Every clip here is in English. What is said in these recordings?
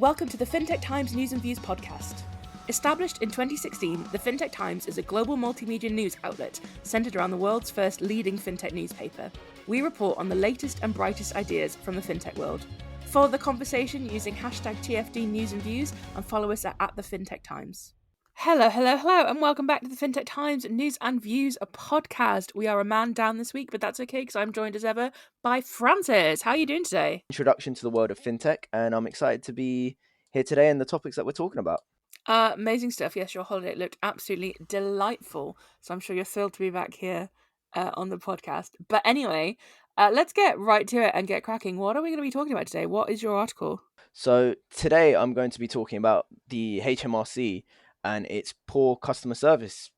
Welcome to the Fintech Times News and Views podcast. Established in 2016, the Fintech Times is a global multimedia news outlet centered around the world's first leading fintech newspaper. We report on the latest and brightest ideas from the fintech world. Follow the conversation using hashtag TFD News and Views and follow us at the Fintech Times. Hello, and welcome back to the Fintech Times News and Views podcast. We are a man down this week, but that's okay because I'm joined as ever by Francis. How are you doing today? Introduction to the world of fintech, and I'm excited to be here today and the topics that we're talking about. Amazing stuff. Yes, your holiday looked absolutely delightful. So I'm sure you're thrilled to be back here on the podcast. But anyway, let's get right to it and get cracking. What are we going to be talking about today? What is your article? So today I'm going to be talking about the HMRC and its poor customer service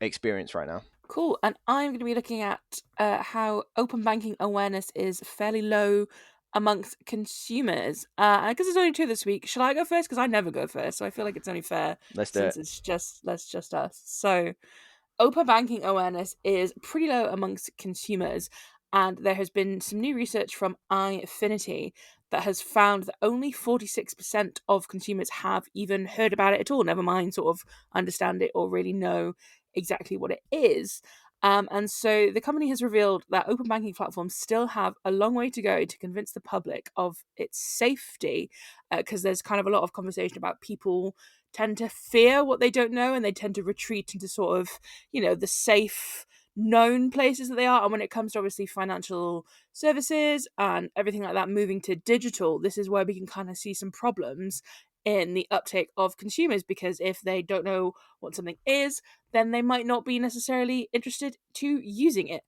experience right now. Cool. And I'm going to be looking at how open banking awareness is fairly low amongst consumers. Because there's only two this week. Shall I go first? Because I never go first, so I feel like it's only fair. Let's do it. It's just us. So, open banking awareness is pretty low amongst consumers, and there has been some new research from iFinity that has found that only 46% of consumers have even heard about it at all, never mind sort of understand it or really know exactly what it is. And so the company has revealed that open banking platforms still have a long way to go to convince the public of its safety, because there's kind of a lot of conversation about people tend to fear what they don't know and they tend to retreat into sort of, the safe known places that they are. And when it comes to obviously financial services and everything like that moving to digital, this is where we can kind of see some problems in the uptake of consumers, because if they don't know what something is, then they might not be necessarily interested to using it.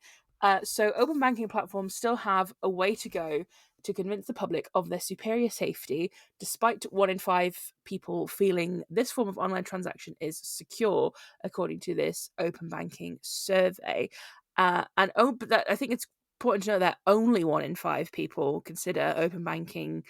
So open banking platforms still have a way to go to convince the public of their superior safety, despite 1 in 5 people feeling this form of online transaction is secure, according to this open banking survey. But I think it's important to know that only 1 in 5 people consider open banking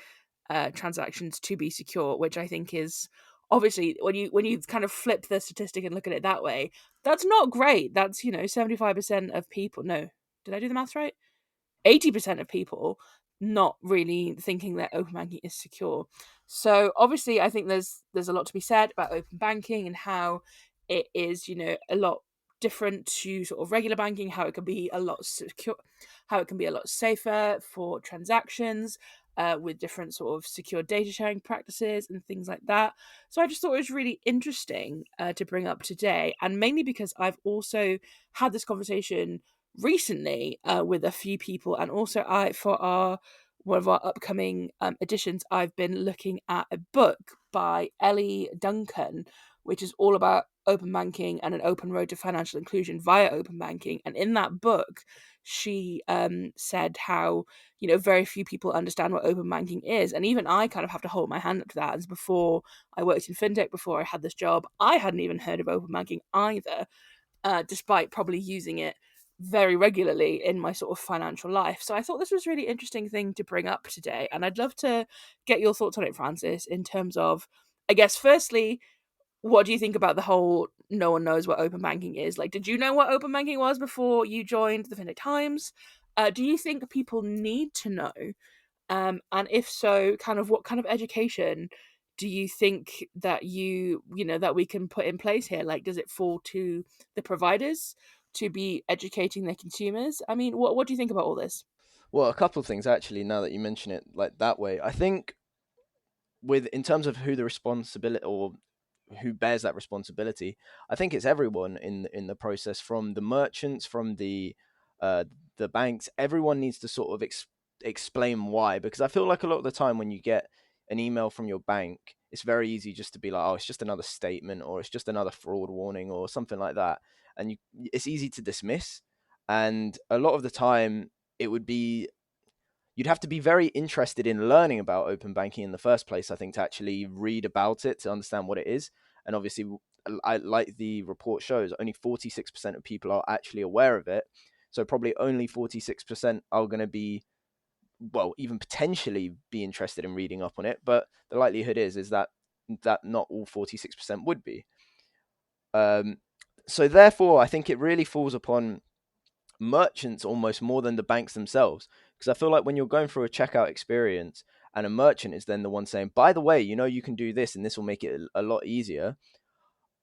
transactions to be secure, which I think is obviously, when you kind of flip the statistic and look at it that way, that's not great. That's 75% of people. No, did I do the maths right? 80% of people not really thinking that open banking is secure. So obviously, I think there's a lot to be said about open banking and how it is a lot different to sort of regular banking, how it can be a lot secure, how it can be a lot safer for transactions, with different sort of secure data sharing practices and things like that. So I just thought it was really interesting to bring up today, and mainly because I've also had this conversation recently with a few people, and also for one of our upcoming editions, I've been looking at a book by Ellie Duncan, which is all about open banking and an open road to financial inclusion via open banking. And in that book, she said how very few people understand what open banking is, and even I kind of have to hold my hand up to that. As before I worked in fintech, before I had this job, I hadn't even heard of open banking either, despite probably using it very regularly in my sort of financial life. So I thought this was a really interesting thing to bring up today, and I'd love to get your thoughts on it, Francis, in terms of, I guess, firstly, what do you think about the whole no one knows what open banking is? Like, did you know what open banking was before you joined the Fintech Times? Do you think people need to know? And if so, kind of what kind of education do you think that that we can put in place here? Like, does it fall to the providers to be educating their consumers? I mean, what do you think about all this? Well, a couple of things actually, now that you mention it like that way. I think in terms of who the responsibility or who bears that responsibility, I think it's everyone in the process, from the merchants, from the banks. Everyone needs to sort of explain why, because I feel like a lot of the time when you get an email from your bank, it's very easy just to be like, oh, it's just another statement, or it's just another fraud warning or something like that, and it's easy to dismiss. And a lot of the time you'd have to be very interested in learning about open banking in the first place, I think, to actually read about it, to understand what it is. And obviously, like the report shows, only 46% of people are actually aware of it. So probably only 46% are going to be, well, even potentially be interested in reading up on it. But the likelihood is that not all 46% would be. So therefore, I think it really falls upon merchants almost more than the banks themselves, because I feel like when you're going through a checkout experience and a merchant is then the one saying, by the way, you can do this and this will make it a lot easier,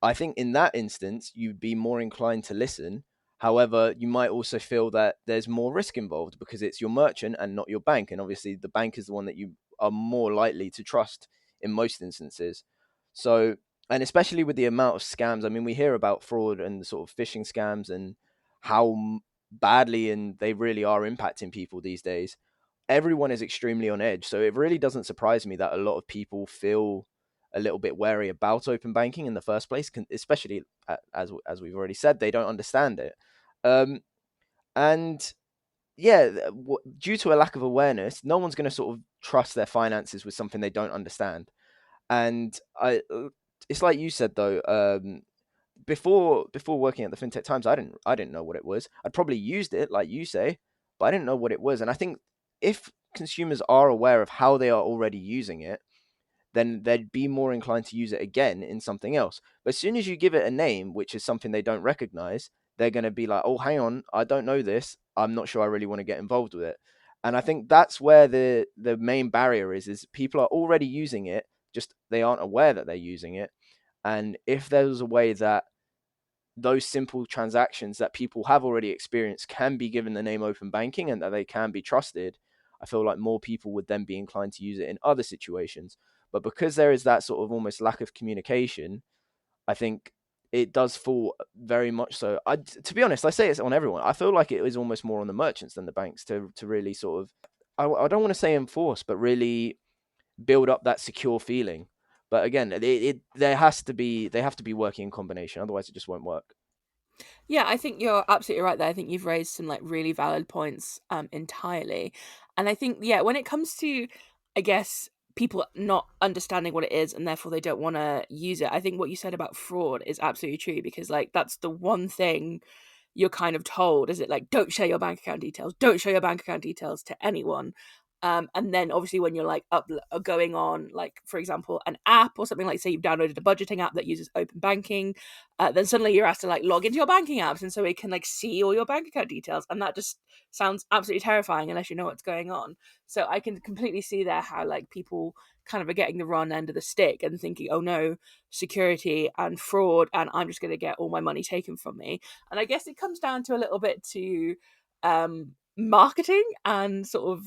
I think in that instance, you'd be more inclined to listen. However, you might also feel that there's more risk involved because it's your merchant and not your bank. And obviously, the bank is the one that you are more likely to trust in most instances. So, and especially with the amount of scams, I mean, we hear about fraud and sort of phishing scams and how badly and they really are impacting people these days. Everyone is extremely on edge. So it really doesn't surprise me that a lot of people feel a little bit wary about open banking in the first place, especially as we've already said, they don't understand it. And yeah, due to a lack of awareness, no one's going to sort of trust their finances with something they don't understand. And it's like you said though, before working at the Fintech Times, I didn't know what it was. I'd probably used it, like you say, but I didn't know what it was. And I think if consumers are aware of how they are already using it, then they'd be more inclined to use it again in something else. But as soon as you give it a name, which is something they don't recognize, they're going to be like, oh, hang on, I don't know this. I'm not sure I really want to get involved with it. And I think that's where the main barrier is people are already using it, just they aren't aware that they're using it. And if there's a way that those simple transactions that people have already experienced can be given the name open banking and that they can be trusted, I feel like more people would then be inclined to use it in other situations. But because there is that sort of almost lack of communication, I think it does fall very much so. To be honest, I say it's on everyone. I feel like it is almost more on the merchants than the banks to really sort of, I don't want to say enforce, but really build up that secure feeling. But again, they have to be working in combination. Otherwise, it just won't work. Yeah, I think you're absolutely right there. I think you've raised some like really valid points entirely. And I think when it comes to I guess people not understanding what it is and therefore they don't want to use it. I think what you said about fraud is absolutely true because like that's the one thing you're kind of told is it like don't share your bank account details, don't show your bank account details to anyone. And then obviously when you're like going on like for example an app or something, like say you've downloaded a budgeting app that uses open banking, then suddenly you're asked to like log into your banking apps and so it can like see all your bank account details, and that just sounds absolutely terrifying unless you know what's going on. So I can completely see there how like people kind of are getting the wrong end of the stick and thinking, oh no, security and fraud and I'm just going to get all my money taken from me. And I guess it comes down to a little bit to marketing and sort of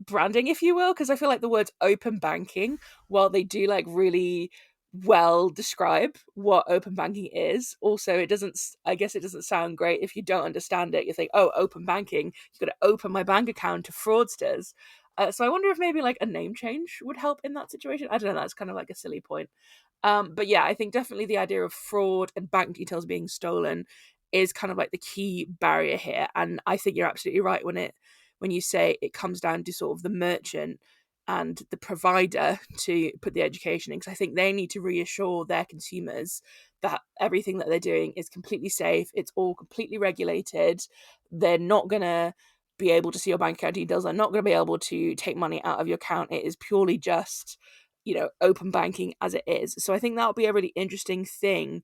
branding, if you will, because I feel like the words open banking, while they do like really well describe what open banking is, also it doesn't, I guess it doesn't sound great if you don't understand it. You think, oh, open banking, you've got to open my bank account to fraudsters. So I wonder if maybe like a name change would help in that situation. I don't know, that's kind of like a silly point. But yeah, I think definitely the idea of fraud and bank details being stolen is kind of like the key barrier here. And I think you're absolutely right when you say it comes down to sort of the merchant and the provider to put the education in, because I think they need to reassure their consumers that everything that they're doing is completely safe, it's all completely regulated, they're not going to be able to see your bank account details, they're not going to be able to take money out of your account, it is purely just open banking as it is. So I think that'll be a really interesting thing.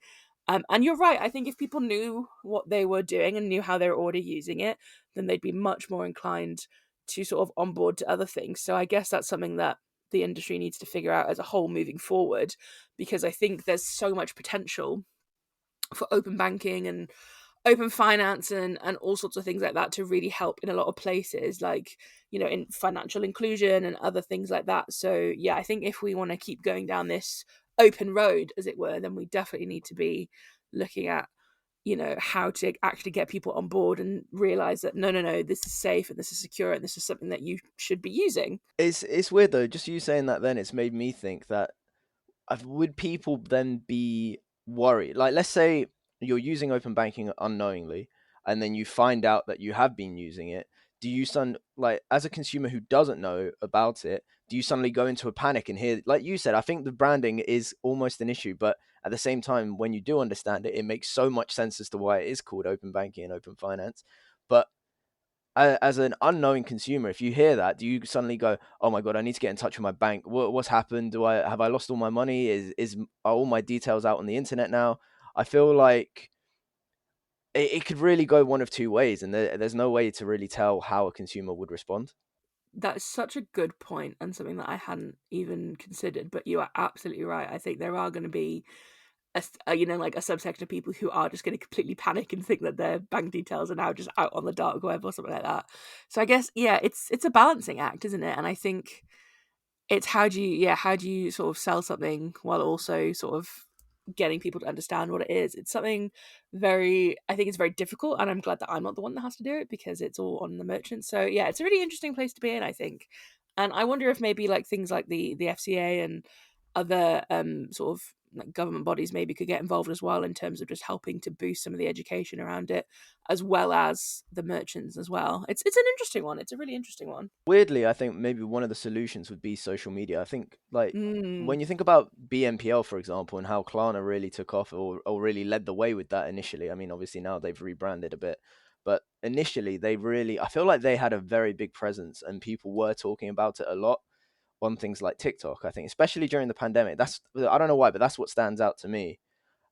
And you're right, I think if people knew what they were doing and knew how they were already using it, then they'd be much more inclined to sort of onboard to other things. So I guess that's something that the industry needs to figure out as a whole moving forward, because I think there's so much potential for open banking and open finance and all sorts of things like that to really help in a lot of places, like in financial inclusion and other things like that. So yeah, I think if we want to keep going down this open road as it were, then we definitely need to be looking at how to actually get people on board and realize that no, this is safe and this is secure and this is something that you should be using. It's weird though. Just you saying that, then it's made me think that would people then be worried? Like, let's say you're using open banking unknowingly, and then you find out that you have been using it. Do you like as a consumer who doesn't know about it? Do you suddenly go into a panic and hear, like you said, I think the branding is almost an issue, but at the same time, when you do understand it, it makes so much sense as to why it is called open banking and open finance. But as an unknowing consumer, if you hear that, do you suddenly go, "Oh my god, I need to get in touch with my bank. What's happened? Do I have I lost all my money? Are all my details out on the internet now?" I feel like it could really go one of two ways, and there's no way to really tell how a consumer would respond. That's such a good point and something that I hadn't even considered. But you are absolutely right. I think there are going to be like a subsection of people who are just going to completely panic and think that their bank details are now just out on the dark web or something like that. So I guess it's a balancing act, isn't it? And I think it's how do you sort of sell something while also sort of getting people to understand what it is. It's something I think it's very difficult, and I'm glad that I'm not the one that has to do it because it's all on the merchant. So yeah, it's a really interesting place to be in, I think. And I wonder if maybe like things like the FCA and other sort of like government bodies maybe could get involved as well in terms of just helping to boost some of the education around it, as well as the merchants as well. It's an interesting one. It's a really interesting one. Weirdly, I think maybe one of the solutions would be social media. I think, like, Mm. when you think about BNPL, for example, and how Klarna really took off or really led the way with that initially. I mean, obviously now they've rebranded a bit, but initially they really, I feel like they had a very big presence and people were talking about it a lot on things like TikTok. I think, especially during the pandemic, I don't know why, but that's what stands out to me.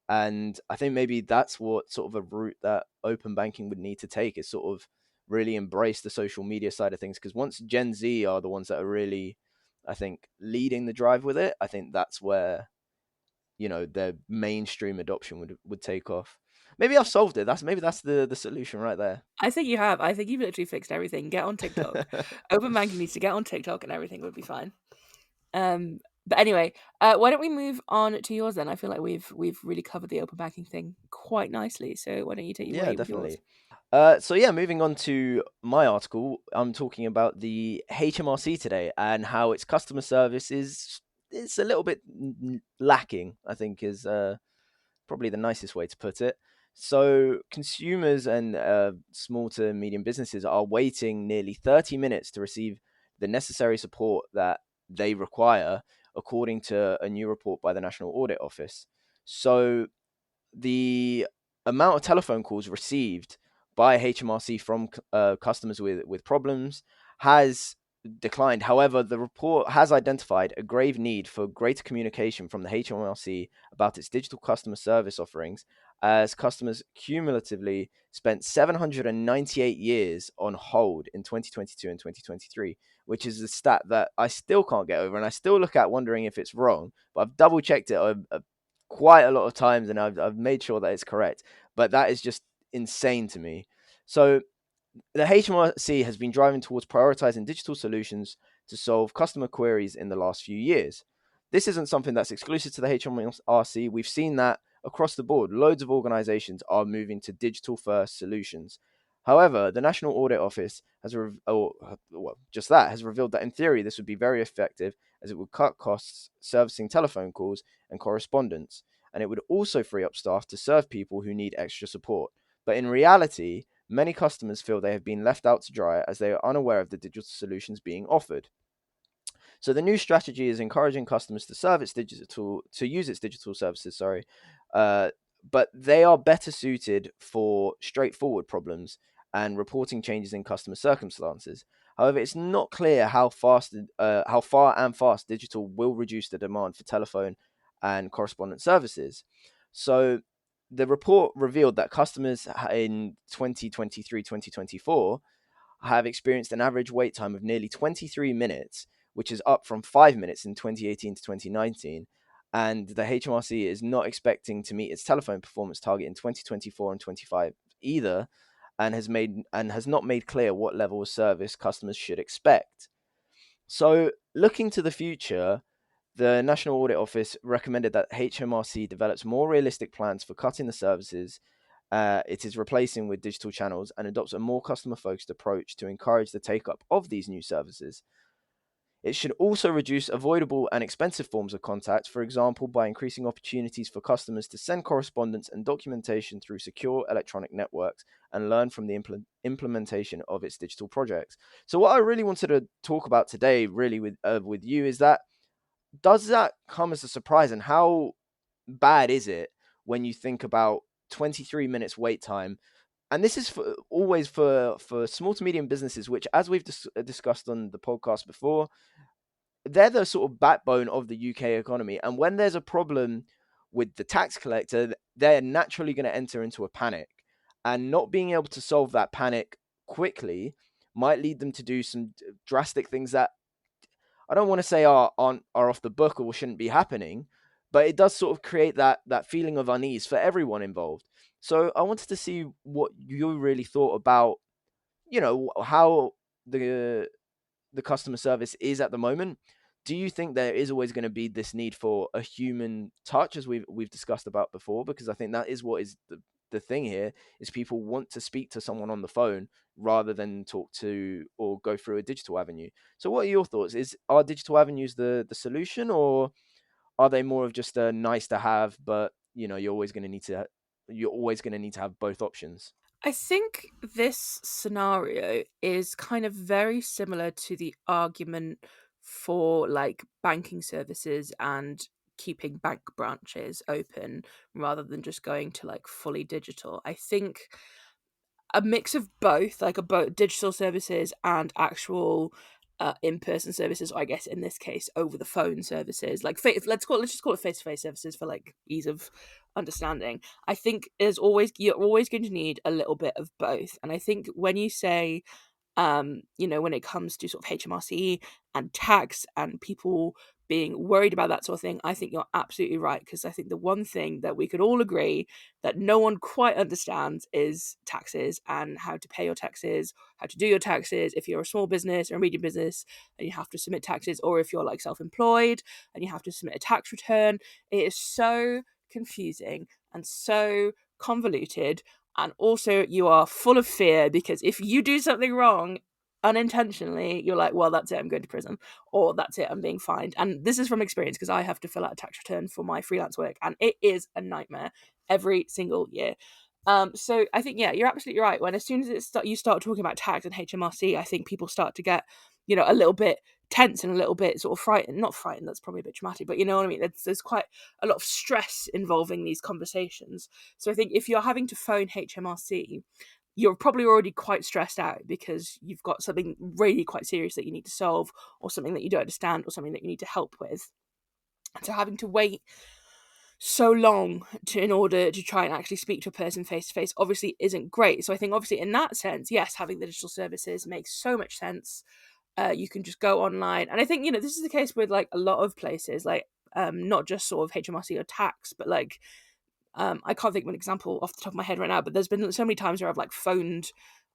And I think maybe that's what sort of a route that open banking would need to take, is sort of really embrace the social media side of things. Because once Gen Z are the ones that are really, I think, leading the drive with it, I think that's where, their mainstream adoption would take off. Maybe I've solved it. That's the solution right there. I think you have. I think you've literally fixed everything. Get on TikTok. Open banking needs to get on TikTok and everything would be fine. But anyway, why don't we move on to yours then? I feel like we've really covered the open banking thing quite nicely. So why don't you take your Yeah, way with yours? definitely. So yeah, moving on to my article, I'm talking about the HMRC today and how its customer service is a little bit lacking, I think, is probably the nicest way to put it. So consumers and small to medium businesses are waiting nearly 30 minutes to receive the necessary support that they require, according to a new report by the National Audit Office. So the amount of telephone calls received by HMRC from customers with problems has declined. However, the report has identified a grave need for greater communication from the HMRC about its digital customer service offerings, as customers cumulatively spent 798 years on hold in 2022 and 2023, which is a stat that I still can't get over, and I still look at wondering if it's wrong. But I've double checked it quite a lot of times, and I've made sure that it's correct. But that is just insane to me. So the HMRC has been driving towards prioritizing digital solutions to solve customer queries in the last few years. This isn't something that's exclusive to the HMRC. We've seen that across the board. Loads of organizations are moving to digital first solutions. However, the National Audit Office has revealed that in theory this would be very effective, as it would cut costs servicing telephone calls and correspondence, and it would also free up staff to serve people who need extra support. But in reality, many customers feel they have been left out to dry as they are unaware of the digital solutions being offered. So the new strategy is encouraging customers to use its digital services. Uh, but they are better suited for straightforward problems and reporting changes in customer circumstances. However, it's not clear how far and fast digital will reduce the demand for telephone and correspondence services. So the report revealed that customers in 2023-2024 have experienced an average wait time of nearly 23 minutes, which is up from 5 minutes in 2018 to 2019. And the HMRC is not expecting to meet its telephone performance target in 2024 and 25 either, and has not made clear what level of service customers should expect. So, looking to the future, the National Audit Office recommended that HMRC develops more realistic plans for cutting the services it is replacing with digital channels, and adopts a more customer focused approach to encourage the take up of these new services. It should also reduce avoidable and expensive forms of contact, for example, by increasing opportunities for customers to send correspondence and documentation through secure electronic networks, and learn from the implementation of its digital projects. So, what I really wanted to talk about today, really, with you, is that does that come as a surprise, and how bad is it when you think about 23 minutes wait time? And this is always for small to medium businesses, which, as we've discussed on the podcast before, they're the sort of backbone of the UK economy. And when there's a problem with the tax collector, they're naturally going to enter into a panic. And not being able to solve that panic quickly might lead them to do some drastic things that I don't want to say are off the book or shouldn't be happening, but it does sort of create that feeling of unease for everyone involved. So I wanted to see what you really thought about, how the the customer service is at the moment. Do you think there is always going to be this need for a human touch, as we've discussed about before? Because I think that is what is the thing here, is people want to speak to someone on the phone rather than talk to or go through a digital avenue. So what are your thoughts? Are digital avenues the solution, or are they more of just a nice to have, but you're always going to need to have both options? I think this scenario is kind of very similar to the argument for like banking services and keeping bank branches open rather than just going to like fully digital. I think a mix of both, like a both digital services and actual in-person services, or I guess in this case over the phone services, like let's just call it face-to-face services for like ease of understanding. I think you're always going to need a little bit of both. And I think when you say when it comes to sort of HMRC and tax and people being worried about that sort of thing, I think you're absolutely right. Because I think the one thing that we could all agree that no one quite understands is taxes and how to pay your taxes, how to do your taxes. If you're a small business or a medium business and you have to submit taxes, or if you're like self employed and you have to submit a tax return, it is so confusing and so convoluted, and also you are full of fear because if you do something wrong unintentionally, you're like, well, that's it, I'm going to prison, or that's it, I'm being fined. And this is from experience because I have to fill out a tax return for my freelance work and it is a nightmare every single year. So I think, yeah, you're absolutely right. When as soon as you start talking about tax and HMRC, I think people start to get, a little bit tense and a little bit sort of frightened. Not frightened, that's probably a bit dramatic, but you know what I mean? There's quite a lot of stress involving these conversations. So I think if you're having to phone HMRC, you're probably already quite stressed out because you've got something really quite serious that you need to solve, or something that you don't understand, or something that you need to help with. And so having to wait so long in order to try and actually speak to a person face to face obviously isn't great. So I think obviously in that sense, yes, having the digital services makes so much sense. You can just go online, and I think this is the case with like a lot of places, like not just sort of HMRC or tax, but like I can't think of an example off the top of my head right now, but there's been so many times where I've like phoned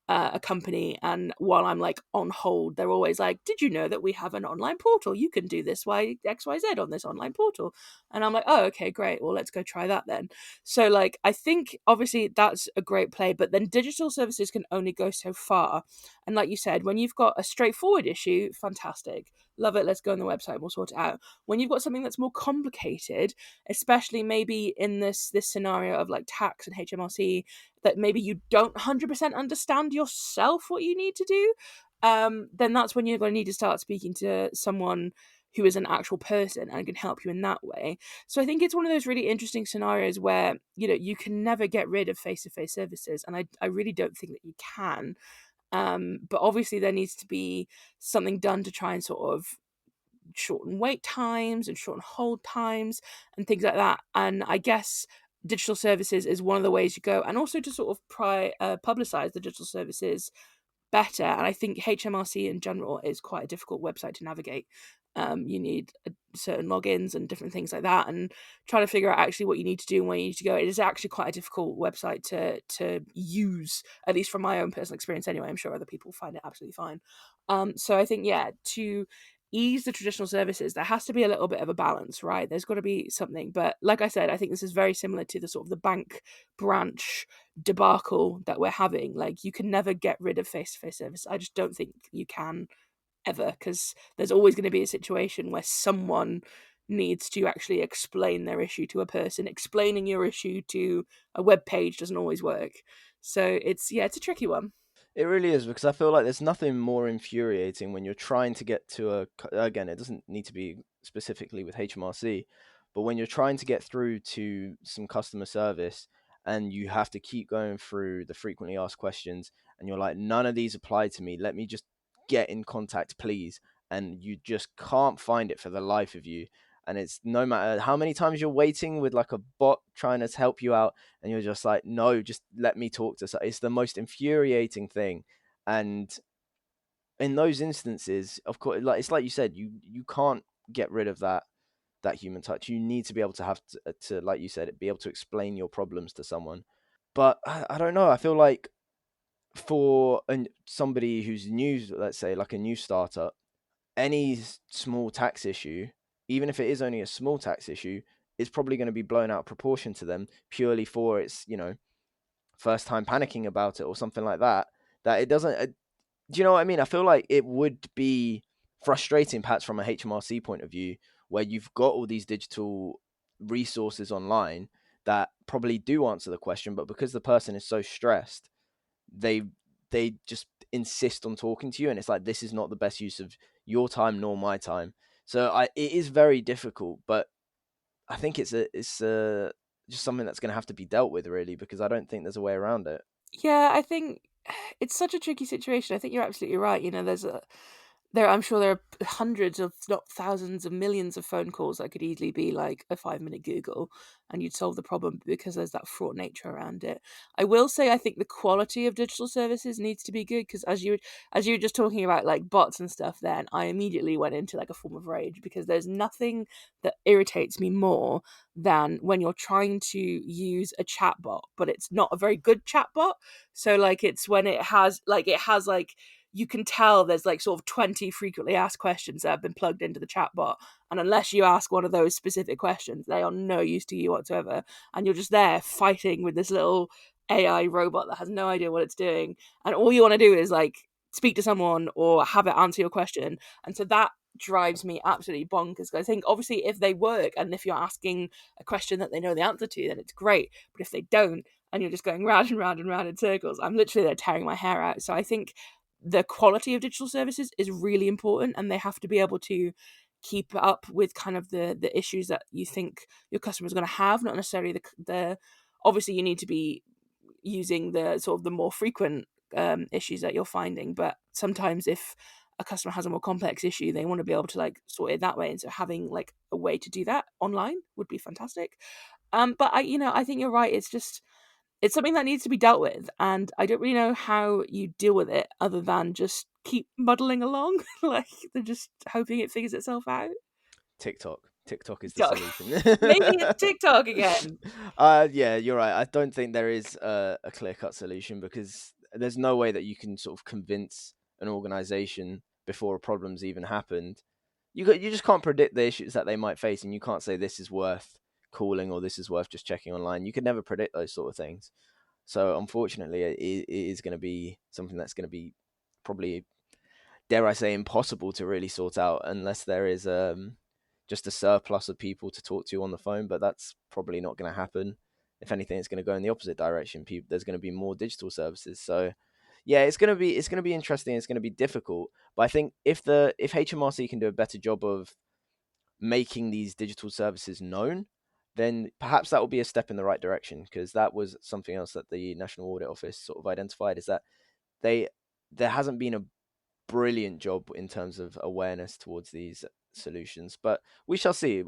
a company, and while I'm like on hold, they're always like, "Did you know that we have an online portal? You can do this XYZ on this online portal." And I'm like, "Oh, okay, great. Well, let's go try that then." So like, I think obviously that's a great play, but then digital services can only go so far. And like you said, when you've got a straightforward issue, fantastic, love it. Let's go on the website, we'll sort it out. When you've got something that's more complicated, especially maybe in this scenario of like tax and HMRC, that maybe you don't 100% understand yourself what you need to do, then that's when you're going to need to start speaking to someone who is an actual person and can help you in that way. So I think it's one of those really interesting scenarios where you can never get rid of face-to-face services, and I really don't think that you can. But obviously there needs to be something done to try and sort of shorten wait times and shorten hold times and things like that. And I guess digital services is one of the ways you go, and also to sort of publicize the digital services better. And I think HMRC in general is quite a difficult website to navigate. You need certain logins and different things like that, and trying to figure out actually what you need to do and where you need to go. It is actually quite a difficult website to use, at least from my own personal experience. Anyway, I'm sure other people find it absolutely fine. So I think, yeah, to ease the traditional services, there has to be a little bit of a balance, right? There's got to be something. But like I said, I think this is very similar to the sort of the bank branch debacle that we're having. Like, you can never get rid of face-to-face service. I just don't think you can ever, because there's always going to be a situation where someone needs to actually explain their issue to a person. Explaining your issue to a web page doesn't always work. So it's a tricky one. It really is, because I feel like there's nothing more infuriating when you're trying to get to again, it doesn't need to be specifically with HMRC, but when you're trying to get through to some customer service and you have to keep going through the frequently asked questions and you're like, none of these apply to me. Let me just get in contact, please. And you just can't find it for the life of you. And it's no matter how many times you're waiting with like a bot trying to help you out, and you're just like, no, just let me talk to. It's the most infuriating thing, and in those instances, of course, like it's like you said, you can't get rid of that human touch. You need to be able to have to like you said, be able to explain your problems to someone. But I don't know. I feel like for somebody who's new, let's say like a new startup, any small tax issue, even if it is only a small tax issue, is probably going to be blown out of proportion to them purely for its, first time panicking about it or something like that. That it doesn't. Do you know what I mean? I feel like it would be frustrating, perhaps from a HMRC point of view, where you've got all these digital resources online that probably do answer the question, but because the person is so stressed, they they just insist on talking to you, and it's like this is not the best use of your time nor my time. So it is very difficult, but I think it's just something that's going to have to be dealt with, really, because I don't think there's a way around it. Yeah, I think it's such a tricky situation. I think you're absolutely right. I'm sure there are hundreds of, not thousands of millions of phone calls that could easily be like a 5-minute Google and you'd solve the problem because there's that fraught nature around it. I will say I think the quality of digital services needs to be good because as you were just talking about like bots and stuff then, I immediately went into like a form of rage because there's nothing that irritates me more than when you're trying to use a chatbot, but it's not a very good chatbot. So like it's when it has like you can tell there's like sort of 20 frequently asked questions that have been plugged into the chatbot. And unless you ask one of those specific questions, they are no use to you whatsoever. And you're just there fighting with this little AI robot that has no idea what it's doing. And all you want to do is like speak to someone or have it answer your question. And so that drives me absolutely bonkers. I think obviously if they work and if you're asking a question that they know the answer to, then it's great. But if they don't, and you're just going round and round and round in circles, I'm literally there tearing my hair out. So I think the quality of digital services is really important and they have to be able to keep up with kind of the issues that you think your customers are going to have, not necessarily the obviously you need to be using the sort of the more frequent issues that you're finding, but sometimes if a customer has a more complex issue they want to be able to like sort it that way, and so having like a way to do that online would be fantastic. But I think you're right, it's something that needs to be dealt with, and I don't really know how you deal with it other than just keep muddling along, like they're just hoping it figures itself out. TikTok is the So, solution. maybe it's TikTok again. Yeah, you're right. I don't think there is a clear cut solution because there's no way that you can sort of convince an organization before a problem's even happened. You just can't predict the issues that they might face, and you can't say this is worth calling or this is worth just checking online. You could never predict those sort of things. So unfortunately, it is going to be something that's going to be probably, dare I say, impossible to really sort out unless there is just a surplus of people to talk to on the phone. But that's probably not going to happen. If anything, it's going to go in the opposite direction. There's going to be more digital services. So yeah, it's going to be interesting. It's going to be difficult. But I think if HMRC can do a better job of making these digital services known, then perhaps that will be a step in the right direction, because that was something else that the National Audit Office sort of identified, is that they there hasn't been a brilliant job in terms of awareness towards these solutions. But we shall see.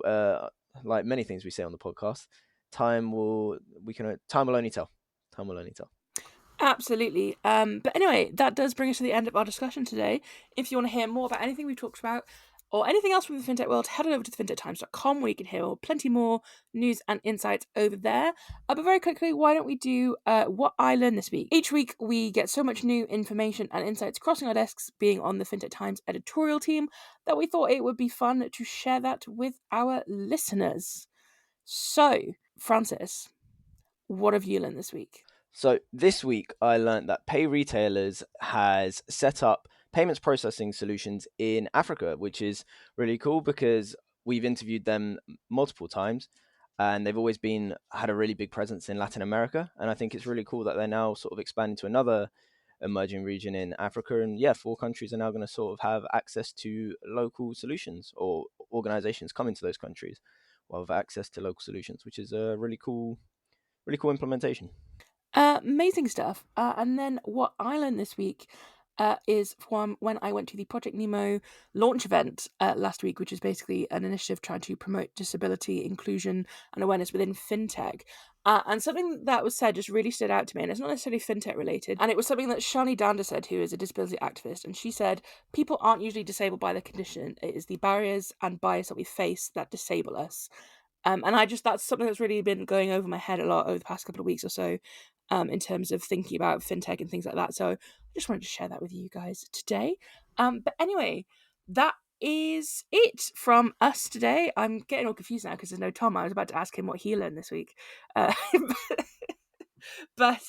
Like many things we say on the podcast, time will only tell. Time will only tell. Absolutely. But anyway, that does bring us to the end of our discussion today. If you want to hear more about anything we've talked about or anything else from the fintech world, head on over to thefintechtimes.com where you can hear plenty more news and insights over there. But very quickly, why don't we do what I learned this week? Each week, we get so much new information and insights crossing our desks, being on the Fintech Times editorial team, that we thought it would be fun to share that with our listeners. So, Francis, what have you learned this week? So this week I learned that Pay Retailers has set up payments processing solutions in Africa, which is really cool because we've interviewed them multiple times and they've always been had a really big presence in Latin America. And I think it's really cool that they're now sort of expanding to another emerging region in Africa. And yeah, 4 countries are now going to sort of have access to local solutions, or organizations coming to those countries will have access to local solutions, which is a really cool implementation. Amazing stuff. And then what I learned this week is from when I went to the Project Nemo launch event last week, which is basically an initiative trying to promote disability inclusion and awareness within fintech. And something that was said just really stood out to me, and it's not necessarily fintech related. And it was something that Shani Danda said, who is a disability activist, and she said, people aren't usually disabled by their condition. It is the barriers and bias that we face that disable us. And that's something that's really been going over my head a lot over the past couple of weeks or so, in terms of thinking about fintech and things like that. So I just wanted to share that with you guys today. But anyway, that is it from us today. I'm getting all confused now because there's no Tom. I was about to ask him what he learned this week. But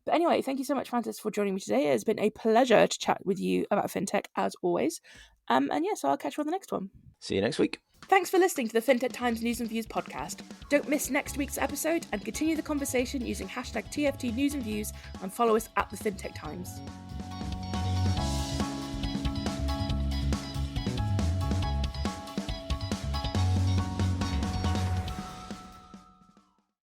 anyway, thank you so much, Francis, for joining me today. It has been a pleasure to chat with you about fintech as always. And yeah, so I'll catch you on the next one. See you next week. Thanks for listening to the Fintech Times News and Views podcast. Don't miss next week's episode and continue the conversation using hashtag TFT News and Views and follow us at the Fintech Times.